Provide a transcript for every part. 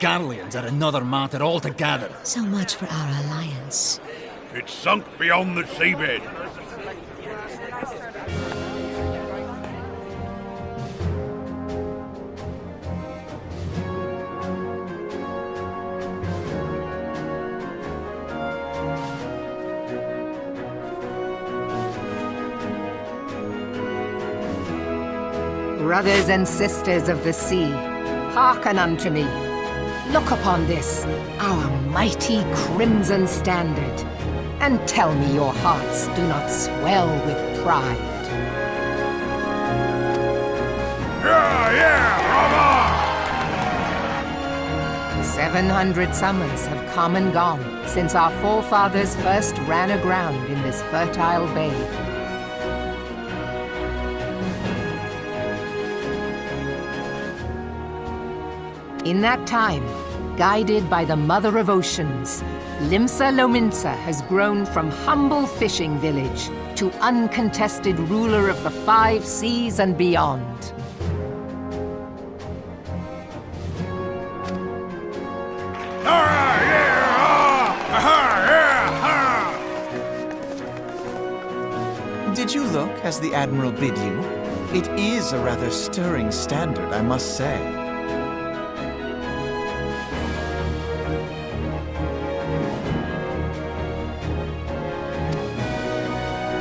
Garleans are another matter altogether. So much for our alliance. It's sunk beyond the seabed. Brothers and sisters of the sea, hearken unto me. Look upon this, our mighty crimson standard, and tell me your hearts do not swell with pride. Yeah, brother! 700 summers have come and gone since our forefathers first ran aground in this fertile bay. In that time, guided by the Mother of Oceans, Lominsa has grown from humble fishing village to uncontested ruler of the 5 seas and beyond. Did you look as the Admiral bid you? It is a rather stirring standard, I must say.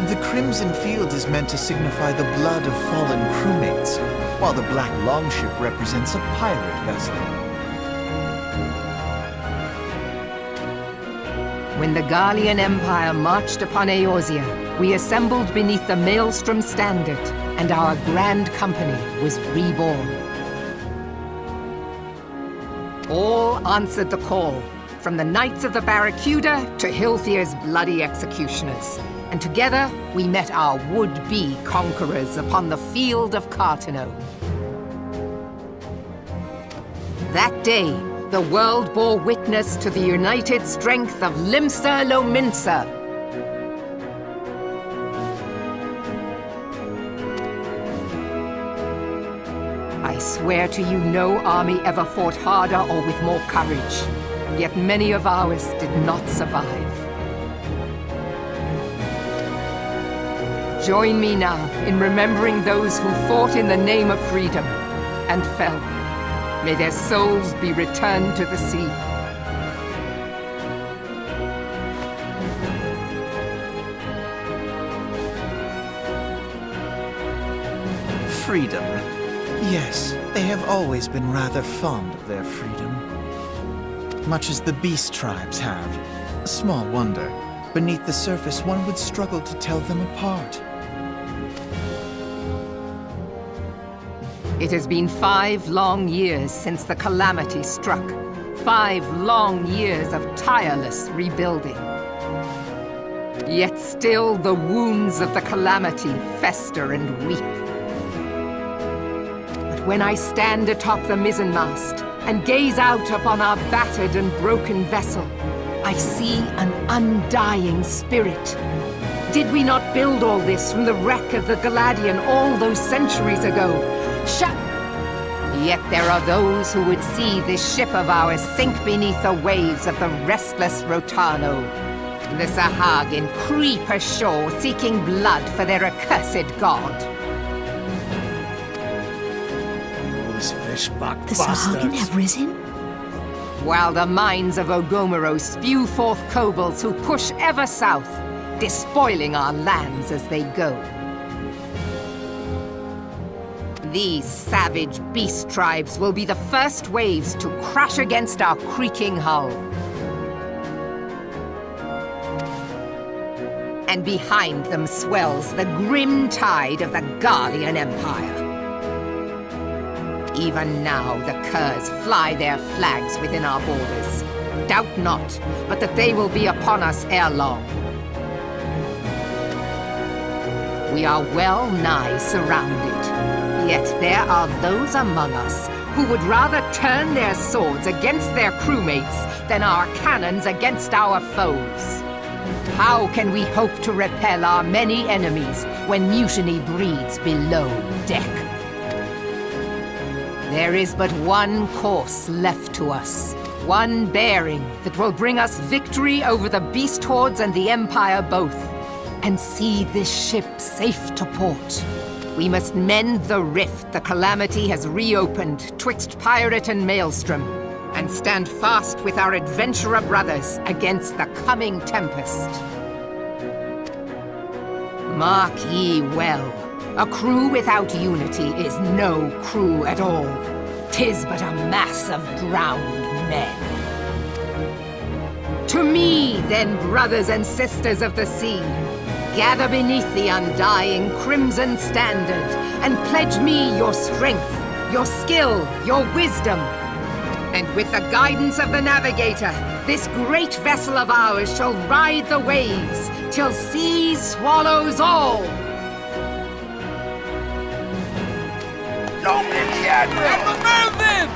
The crimson field is meant to signify the blood of fallen crewmates, while the black longship represents a pirate vessel. When the Garlean Empire marched upon Eorzea, we assembled beneath the Maelstrom standard, and our grand company was reborn. All answered the call, from the Knights of the Barracuda to Hilthier's bloody executioners. And together, we met our would-be conquerors upon the field of Cartano. That day, the world bore witness to the united strength of Limsa Lominsa. I swear to you, no army ever fought harder or with more courage. Yet many of ours did not survive. Join me now in remembering those who fought in the name of freedom and fell. May their souls be returned to the sea. Freedom. Yes, they have always been rather fond of their freedom. Much as the beast tribes have. Small wonder. Beneath the surface, one would struggle to tell them apart. It has been 5 long years since the calamity struck. 5 long years of tireless rebuilding. Yet still the wounds of the calamity fester and weep. But when I stand atop the mizzenmast and gaze out upon our battered and broken vessel, I see an undying spirit. Did we not build all this from the wreck of the Galadian all those centuries ago? Yet there are those who would see this ship of ours sink beneath the waves of the restless Rotano. The Sahagin creep ashore seeking blood for their accursed god. Those fishback The bastards. Sahagin have risen? While the mines of Ogomero spew forth kobolds who push ever south, despoiling our lands as they go. These savage beast tribes will be the first waves to crash against our creaking hull. And behind them swells the grim tide of the Garlean Empire. Even now the curs fly their flags within our borders. Doubt not, but that they will be upon us ere long. We are well nigh surrounded. Yet there are those among us who would rather turn their swords against their crewmates than our cannons against our foes. How can we hope to repel our many enemies when mutiny breeds below deck? There is but one course left to us. One bearing that will bring us victory over the beast hordes and the Empire both. And see this ship safe to port. We must mend the rift the Calamity has reopened twixt pirate and maelstrom, and stand fast with our adventurer brothers against the coming tempest. Mark ye well, a crew without unity is no crew at all. 'Tis but a mass of drowned men. To me, then, brothers and sisters of the sea, gather beneath the undying crimson standard, and pledge me your strength, your skill, your wisdom. And with the guidance of the navigator, this great vessel of ours shall ride the waves till sea swallows all. Lominsa! Remove them!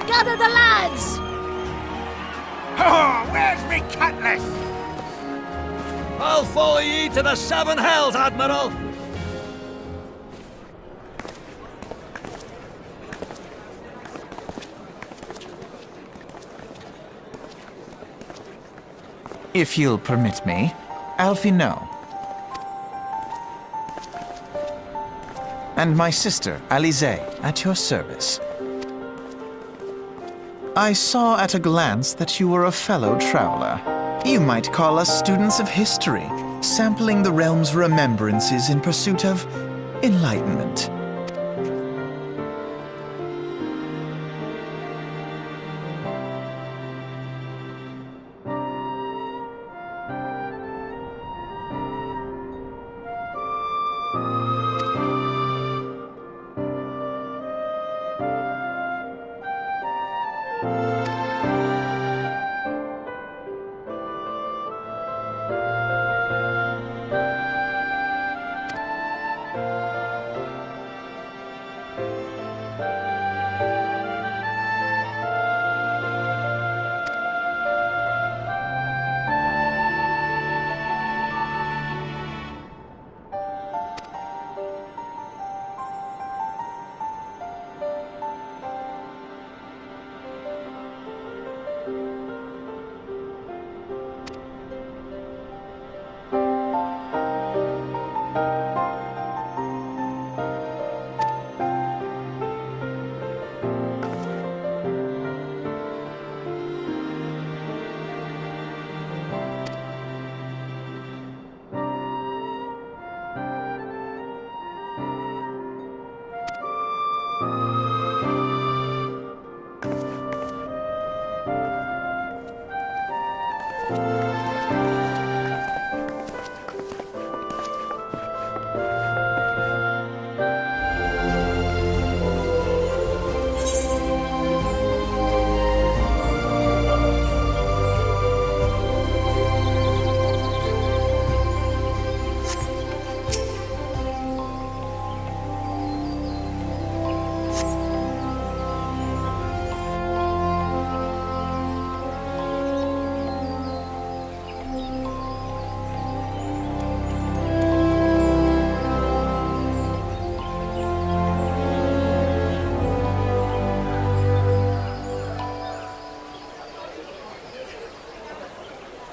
Gather the lads! Oh, where's me cutlass? I'll follow ye to the seven hells, Admiral! If you'll permit me, Alfie no. And my sister, Alize, at your service. I saw at a glance that you were a fellow traveler. You might call us students of history, sampling the realm's remembrances in pursuit of enlightenment.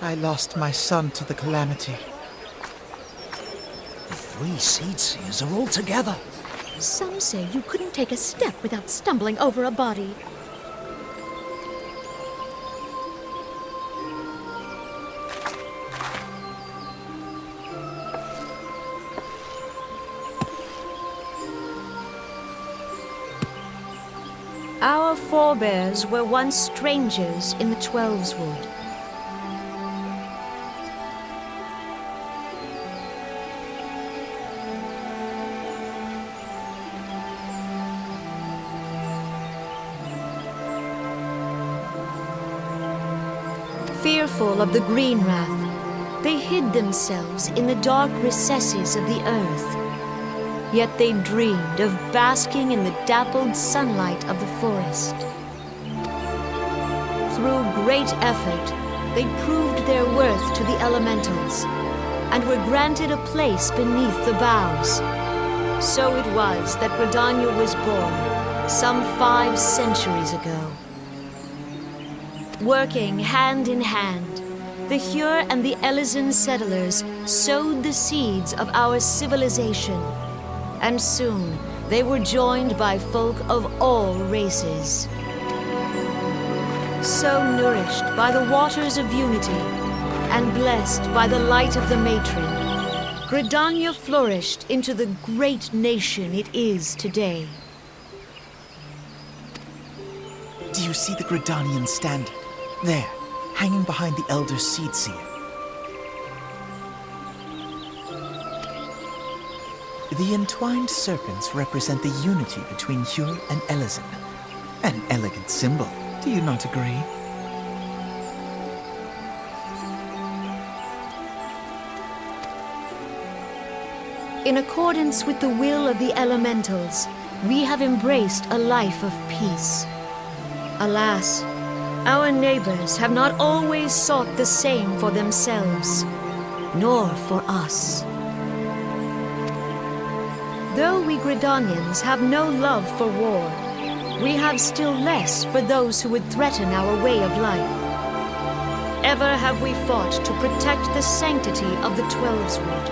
I lost my son to the Calamity. The three Seedseers are all together. Some say you couldn't take a step without stumbling over a body. Our forebears were once strangers in the Twelves Wood. Fearful of the Green Wrath, they hid themselves in the dark recesses of the earth. Yet they dreamed of basking in the dappled sunlight of the forest. Through great effort, they proved their worth to the elementals, and were granted a place beneath the boughs. So it was that Gridania was born, some 5 centuries ago. Working hand in hand, the Hyur and the Elysian settlers sowed the seeds of our civilization, and soon they were joined by folk of all races. So nourished by the waters of unity, and blessed by the light of the matron, Gridania flourished into the great nation it is today. Do you see the Gridanian standard? There, hanging behind the Elder Seedseer. The entwined serpents represent the unity between Hyur and Elysian. An elegant symbol, do you not agree? In accordance with the will of the elementals, we have embraced a life of peace. Alas, our neighbors have not always sought the same for themselves, nor for us. Though we Gridanians have no love for war, we have still less for those who would threaten our way of life. Ever have we fought to protect the sanctity of the Twelveswood.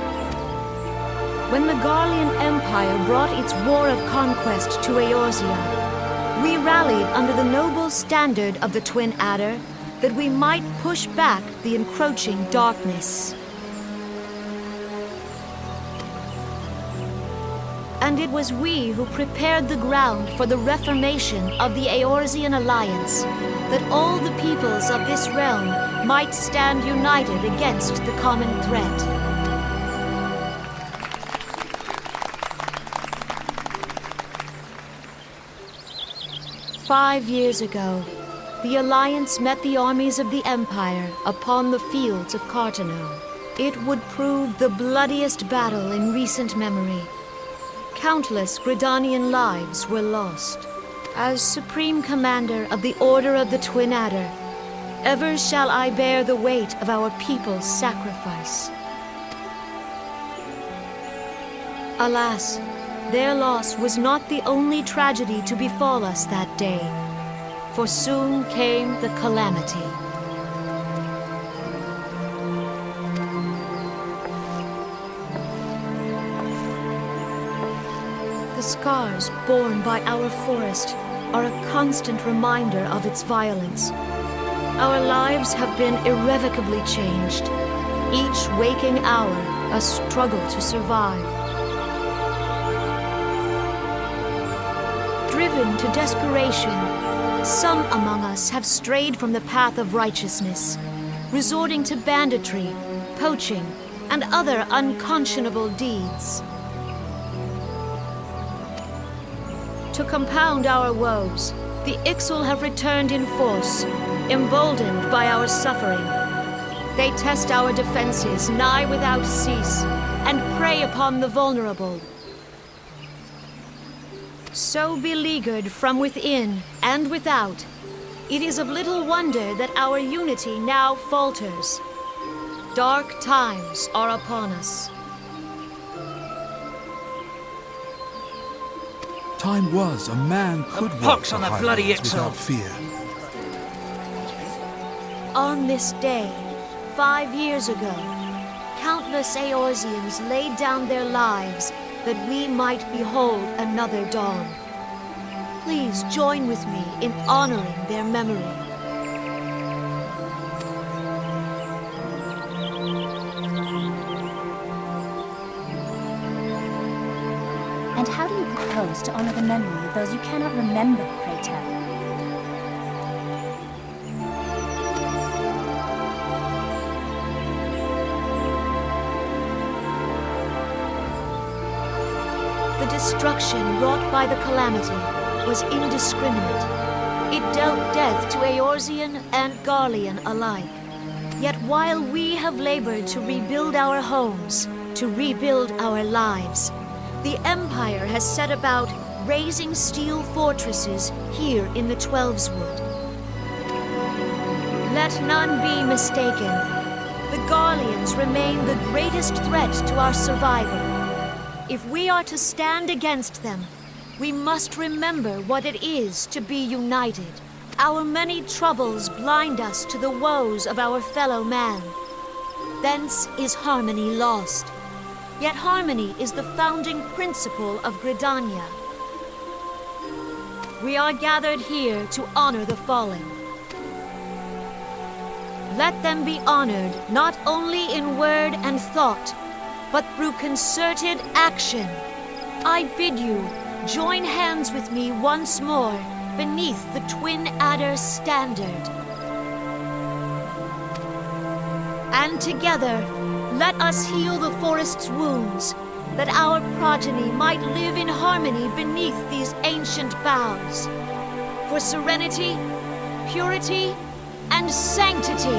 When the Garlean Empire brought its war of conquest to Eorzea, we rallied under the noble standard of the Twin Adder that we might push back the encroaching darkness. And it was we who prepared the ground for the reformation of the Eorzean Alliance, that all the peoples of this realm might stand united against the common threat. "5 years ago, the Alliance met the armies of the Empire upon the fields of Cartano. It would prove the bloodiest battle in recent memory. Countless Gridanian lives were lost. As Supreme Commander of the Order of the Twin Adder, ever shall I bear the weight of our people's sacrifice. Alas, their loss was not the only tragedy to befall us that day, for soon came the calamity. The scars borne by our forest are a constant reminder of its violence. Our lives have been irrevocably changed, each waking hour a struggle to survive. Driven to desperation, some among us have strayed from the path of righteousness, resorting to banditry, poaching, and other unconscionable deeds. To compound our woes, the Ixal have returned in force, emboldened by our suffering. They test our defenses nigh without cease, and prey upon the vulnerable. So beleaguered from within and without, it is of little wonder that our unity now falters. Dark times are upon us. Time was a man could walk pox the on the highways bloody Ixal. without fear. On this day, 5 years ago, countless Eorzeans laid down their lives that we might behold another dawn. Please join with me in honoring their memory. And how do you propose to honor the memory of those you cannot remember, pray tell? The destruction wrought by the calamity was indiscriminate. It dealt death to Eorzean and Garlean alike. Yet while we have labored to rebuild our homes, to rebuild our lives, the Empire has set about raising steel fortresses here in the Twelveswood. Let none be mistaken. The Garleans remain the greatest threat to our survival. If we are to stand against them, We must remember what it is to be united. Our many troubles blind us to the woes of our fellow man. Thence is harmony lost. Yet harmony is the founding principle of Gridania. We are gathered here to honor the fallen. Let them be honored not only in word and thought, but through concerted action. I bid you join hands with me once more beneath the Twin Adder's standard. And together, let us heal the forest's wounds, that our progeny might live in harmony beneath these ancient boughs. For serenity, purity, and sanctity.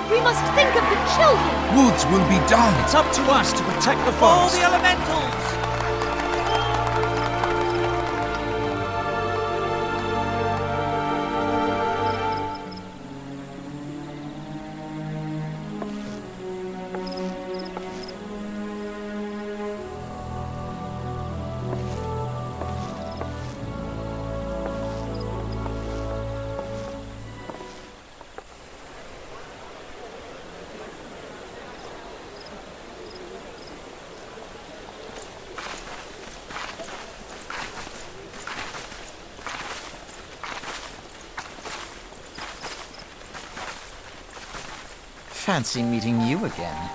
We must think of the children! Woods will be done. It's up to us to protect the All forest. the elementals! Fancy meeting you again.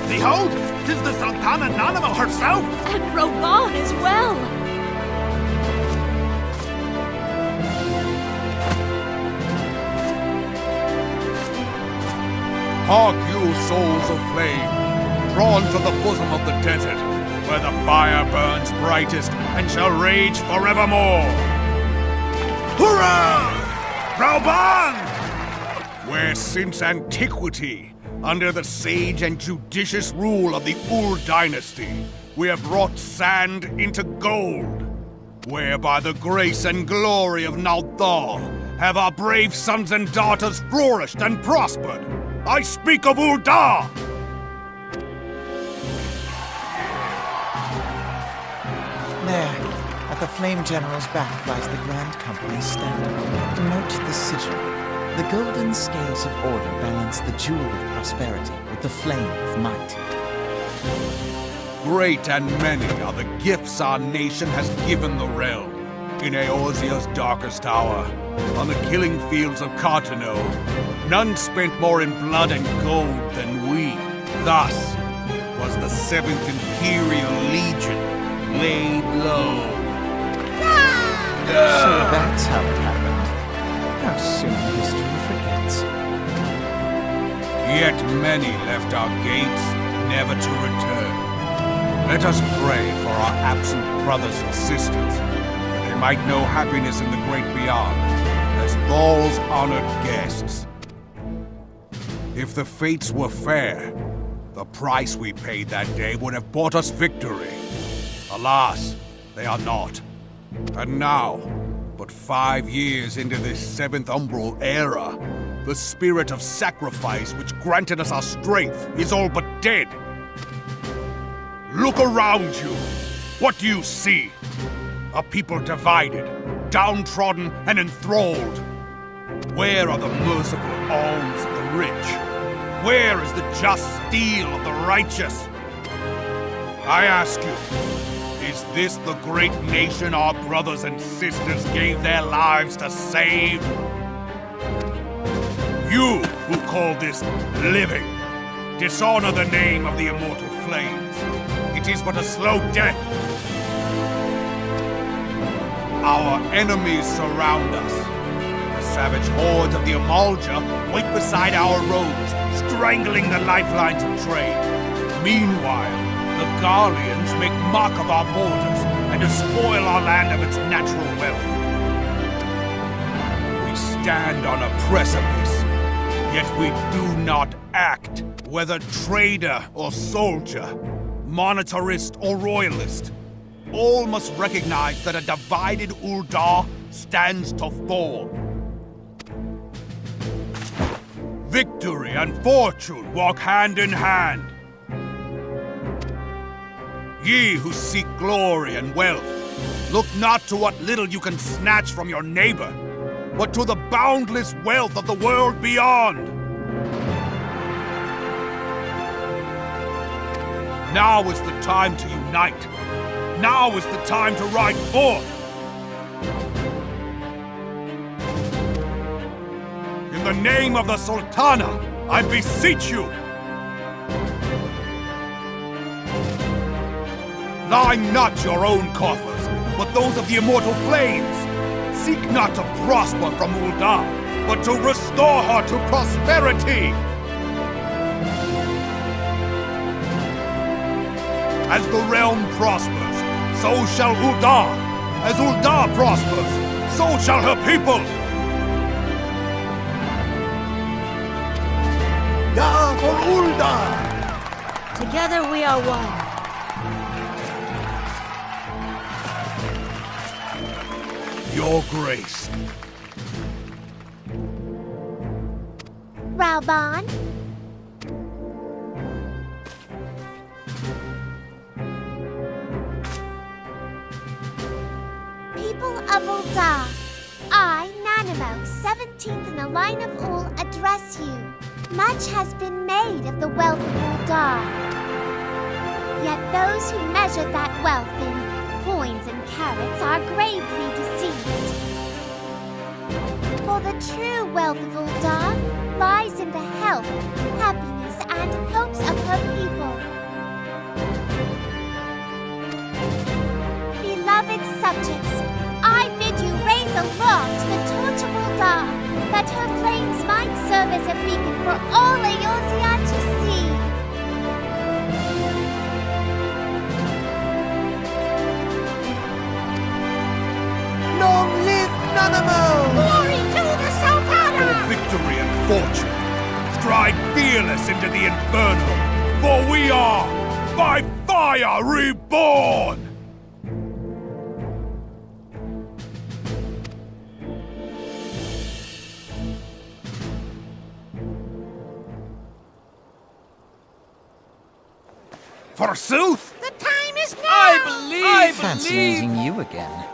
Behold, 'tis the Sultana Anonymous herself! And Reborn as well! Hark you, souls of flame, drawn to the bosom of the desert, where the fire burns brightest and shall rage forevermore. Hurrah! Reborn! Where since antiquity, under the sage and judicious rule of the Ul'dah dynasty, we have wrought sand into gold. Where by the grace and glory of Ul'dah have our brave sons and daughters flourished and prospered. I speak of Ul'dah! There, at the Flame General's back flies the Grand Company's standard. Note the sigil. The golden scales of order balance the jewel of prosperity with the flame of might. Great and many are the gifts our nation has given the realm. In Eorzea's darkest hour, on the killing fields of Cartano, none spent more in blood and gold than we. Thus was the 7th Imperial Legion laid low. So that's how it happened. How soon history forgets. Yet many left our gates, never to return. Let us pray for our absent brothers and sisters, that they might know happiness in the great beyond, as Thal's honored guests. If the fates were fair, the price we paid that day would have bought us victory. Alas, they are not. And now, but 5 years into this 7th Umbral era, the spirit of sacrifice which granted us our strength is all but dead. Look around you. What do you see? A people divided, downtrodden, and enthralled. Where are the merciful alms of the rich? Where is the just steel of the righteous? I ask you, is this the great nation our brothers and sisters gave their lives to save? You who call this living, dishonor the name of the immortal flames. It is but a slow death. Our enemies surround us. The savage hordes of the Amalja wait beside our roads, strangling the lifelines of trade. Meanwhile, the Garleans make mock of our borders and despoil our land of its natural wealth. We stand on a precipice, yet we do not act, whether trader or soldier, monetarist or royalist. All must recognize that a divided Ul'dah stands to fall. Victory and fortune walk hand in hand. Ye who seek glory and wealth, look not to what little you can snatch from your neighbor, but to the boundless wealth of the world beyond. Now is the time to unite. Now is the time to ride forth. In the name of the Sultana, I beseech you. Line not your own coffers, but those of the immortal flames. Seek not to prosper from Ul'dah, but to restore her to prosperity. As the realm prospers, so shall Ul'dah. As Ul'dah prospers, so shall her people. Yah for Ul'dah! Together we are one. Your grace. Reborn? People of Ul'dah, I, Nanimo, 17th in the line of Ul, address you. Much has been made of the wealth of Ul'dah. Yet those who measured that wealth in coins and carats are gravely deceived. For the true wealth of Ul'dah lies in the health, happiness, and hopes of her people. Beloved subjects, I bid you raise aloft the torch of Ul'dah, that her flames might serve as a beacon for all Eorzea to see. Long live Nanimo! Glory to the Sultana! For victory and fortune, stride fearless into the inferno, for we are, by fire, reborn! Forsooth? The time is now! I I Fancy believe... meeting you again.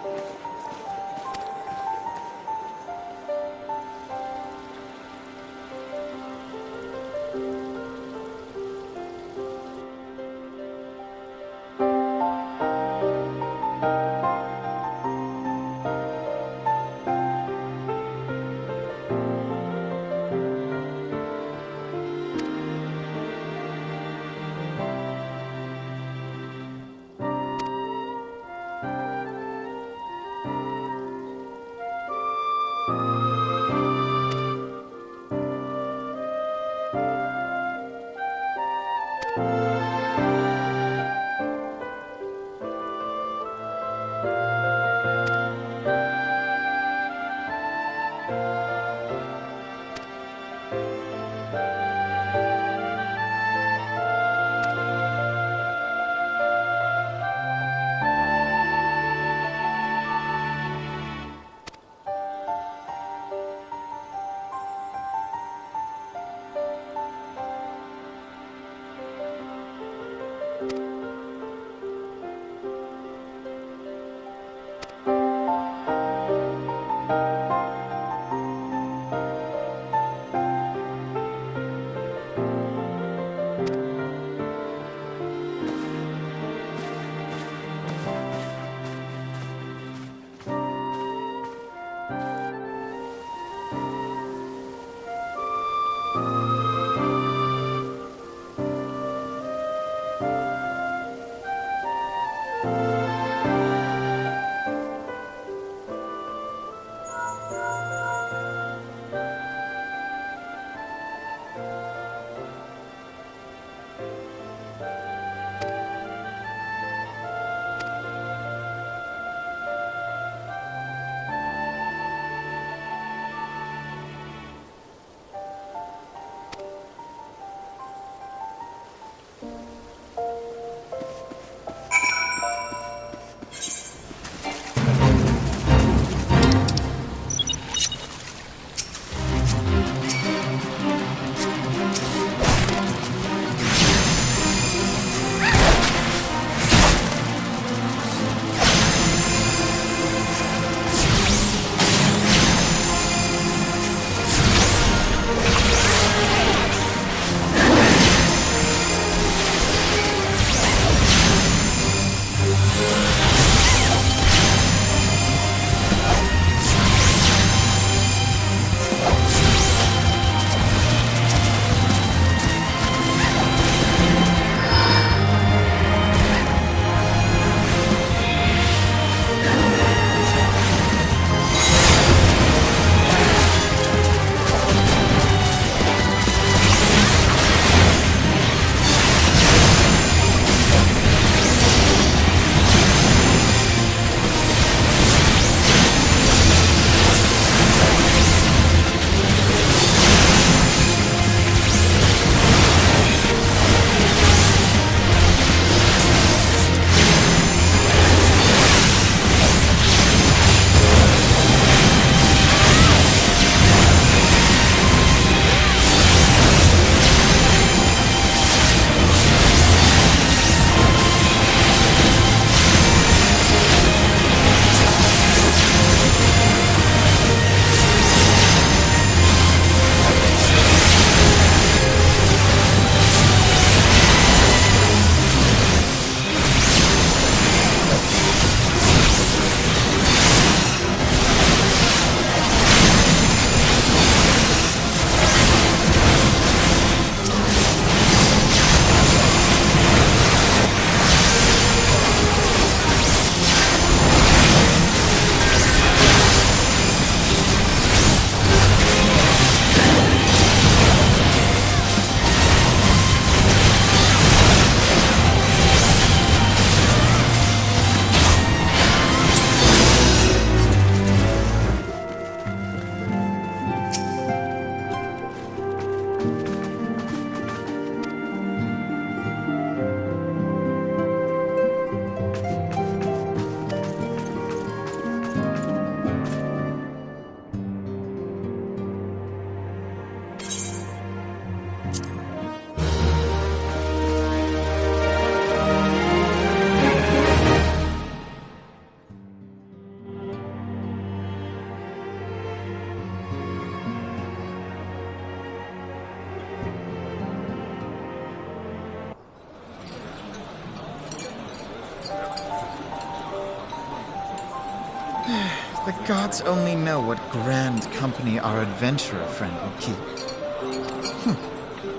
The gods only know what grand company our adventurer friend will keep.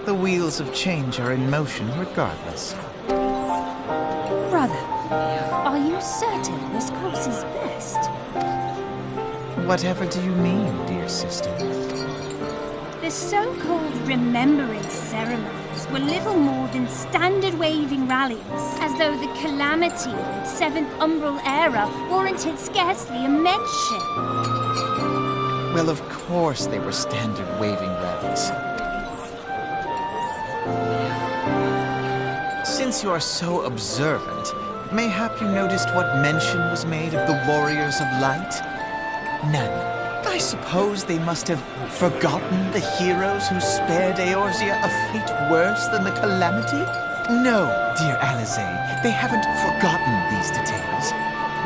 The wheels of change are in motion regardless. Brother, are you certain this course is best? Whatever do you mean, dear sister? The so-called remembrance ceremonies were little more than standard waving rallies, as though the Calamity and Seventh Umbral era warranted scarcely a mention. Well, of course they were standard waving rallies. Since you are so observant, mayhap you noticed what mention was made of the Warriors of Light? None. I suppose they must have forgotten the heroes who spared Eorzea a fate worse than the Calamity? No, dear Alizé, they haven't forgotten these details.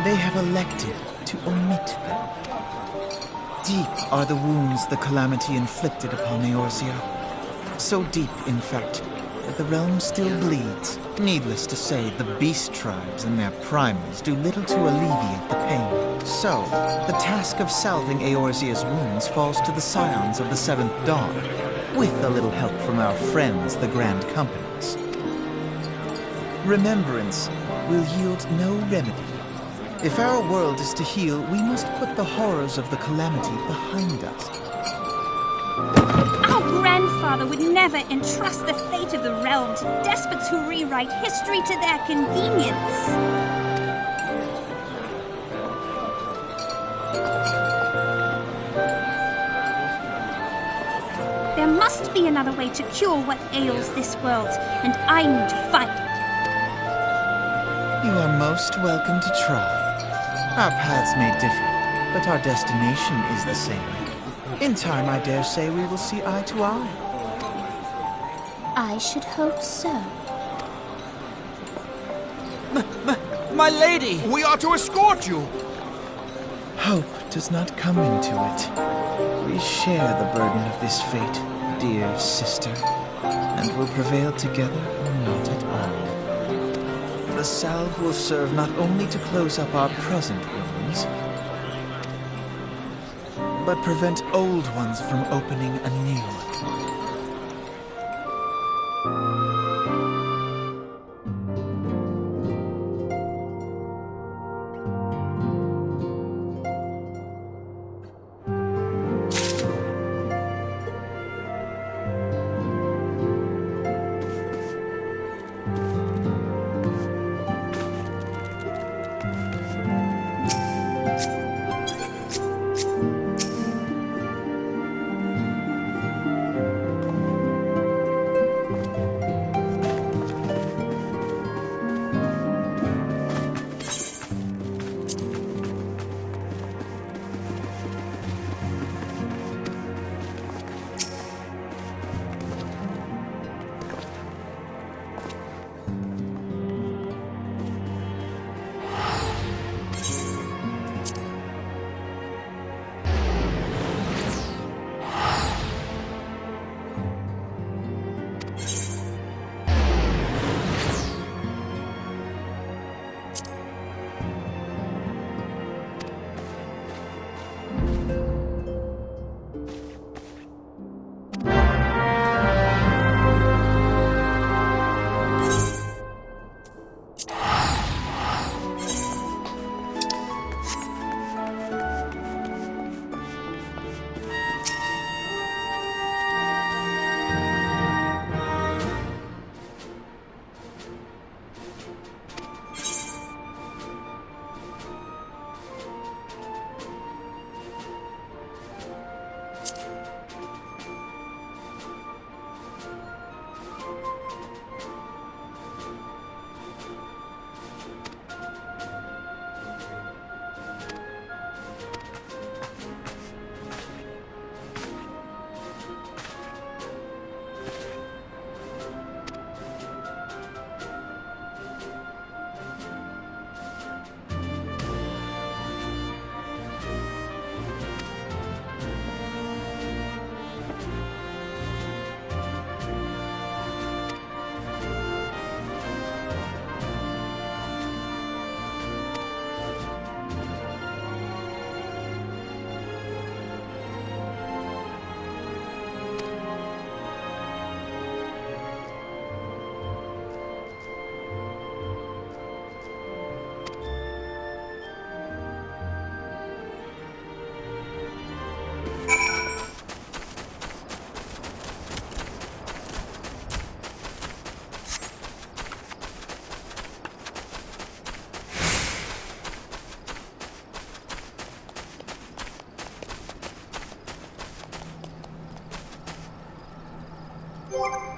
They have elected to omit them. Deep are the wounds the Calamity inflicted upon Eorzea. So deep, in fact, that the realm still bleeds. Needless to say, the beast tribes and their primals do little to alleviate the pain. So, the task of salving Eorzea's wounds falls to the scions of the Seventh Dawn, with a little help from our friends, the Grand Companies. Remembrance will yield no remedy. If our world is to heal, we must put the horrors of the Calamity behind us. Our grandfather would never entrust the fate of the realm to despots who rewrite history to their convenience. There must be another way to cure what ails this world, and I need to find it. You are most welcome to try. Our paths may differ, but our destination is the same. In time, I dare say we will see eye to eye. I should hope so. My lady! We are to escort you! Hope does not come into it. We share the burden of this fate, dear sister, and will prevail together or not at all. The salve will serve not only to close up our present wounds, but prevent old ones from opening anew. You